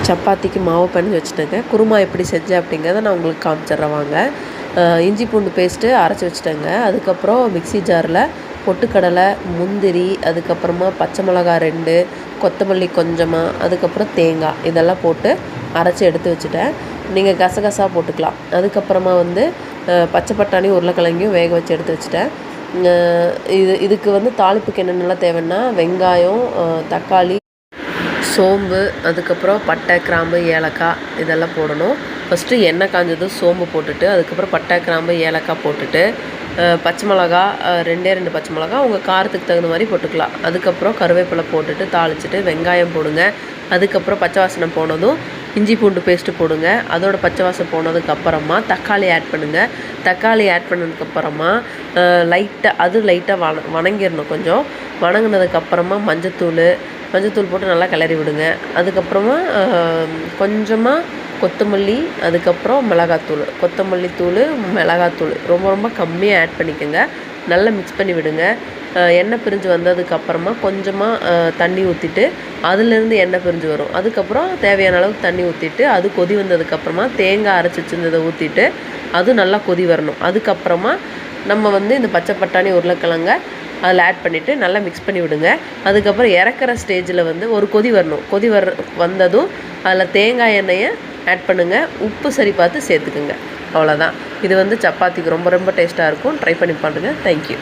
சப்பாத்திக்கு மாவு பிணைஞ்சு வச்சுட்டேங்க. குருமா எப்படி செஞ்சேன் அப்படிங்கிறத நான் உங்களுக்கு காமிச்சிடுறேன் வாங்க. இஞ்சி பூண்டு பேஸ்ட்டு அரைச்சி வச்சுட்டேங்க. அதுக்கப்புறம் மிக்ஸி ஜாரில் பொட்டுக்கடலை, முந்திரி, அதுக்கப்புறமா பச்சை மிளகா 2, கொத்தமல்லி கொஞ்சமாக, அதுக்கப்புறம் தேங்காய் இதெல்லாம் போட்டு அரைச்சி எடுத்து வச்சுட்டேன். நீங்கள் கசகசா போட்டுக்கலாம். அதுக்கப்புறமா வந்து பச்சை பட்டாணி உருளைக்கிழங்கையும் வேக வச்சு எடுத்து வச்சுட்டேன். இதுக்கு வந்து தாளிப்புக்கு என்னென்னலாம் தேவைன்னா வெங்காயம், தக்காளி, சோம்பு, அதுக்கப்புறம் பட்டை, கிராம்பு, ஏலக்காய் இதெல்லாம் போடணும். ஃபஸ்ட்டு எண்ணெய் காஞ்சதும் சோம்பு போட்டுட்டு, அதுக்கப்புறம் பட்டை, கிராம்பு, ஏலக்காய் போட்டுட்டு, பச்சை மிளகா 2 பச்சை மிளகா உங்கள் காரத்துக்கு தகுந்த மாதிரி போட்டுக்கலாம். அதுக்கப்புறம் கருவேப்பிலை போட்டுட்டு தாளிச்சிட்டு வெங்காயம் போடுங்க. அதுக்கப்புறம் பச்சை வாசனை போனதும் இஞ்சி பூண்டு பேஸ்ட்டு போடுங்க. அதோட பச்சை வாசனை போனதுக்கப்புறமா தக்காளி ஆட் பண்ணுங்கள். தக்காளி ஆட் பண்ணதுக்கப்புறமா லைட்டாக வணங்கிடணும். கொஞ்சம் வணங்கினதுக்கப்புறமா மஞ்சத்தூள் போட்டு நல்லா கிளறி விடுங்க. அதுக்கப்புறமா கொஞ்சமாக கொத்தமல்லி, அதுக்கப்புறம் மிளகாத்தூள், கொத்தமல்லி தூள், மிளகாத்தூள் ரொம்ப ரொம்ப கம்மியாக ஆட் பண்ணிக்கோங்க. நல்லா மிக்ஸ் பண்ணி விடுங்க. எண்ணெய் பிரிஞ்சு வந்ததுக்கப்புறமா கொஞ்சமாக தண்ணி ஊற்றிட்டு அதுலேருந்து எண்ணெய் பிரிஞ்சு வரும். அதுக்கப்புறம் தேவையான அளவுக்கு தண்ணி ஊற்றிட்டு அது கொதி வந்ததுக்கப்புறமா தேங்காய் அரைச்சி வச்சுருந்ததை ஊற்றிட்டு அதுவும் நல்லா கொதி வரணும். அதுக்கப்புறமா நம்ம வந்து இந்த பச்சை பட்டாணி உருளைக்கிழங்க அதில் ஆட் பண்ணிவிட்டு நல்லா மிக்ஸ் பண்ணி விடுங்க. அதுக்கப்புறம் இறக்குற ஸ்டேஜில் வந்து ஒரு கொதி வரணும். வந்ததும் அதில் தேங்காய் எண்ணெயை ஆட் பண்ணுங்கள். உப்பு சரி பார்த்து சேர்த்துக்குங்க. அவ்வளோதான். இது வந்து சப்பாத்திக்கு ரொம்ப ரொம்ப டேஸ்ட்டாக இருக்கும். ட்ரை பண்ணி பாருங்கள். தேங்க்யூ.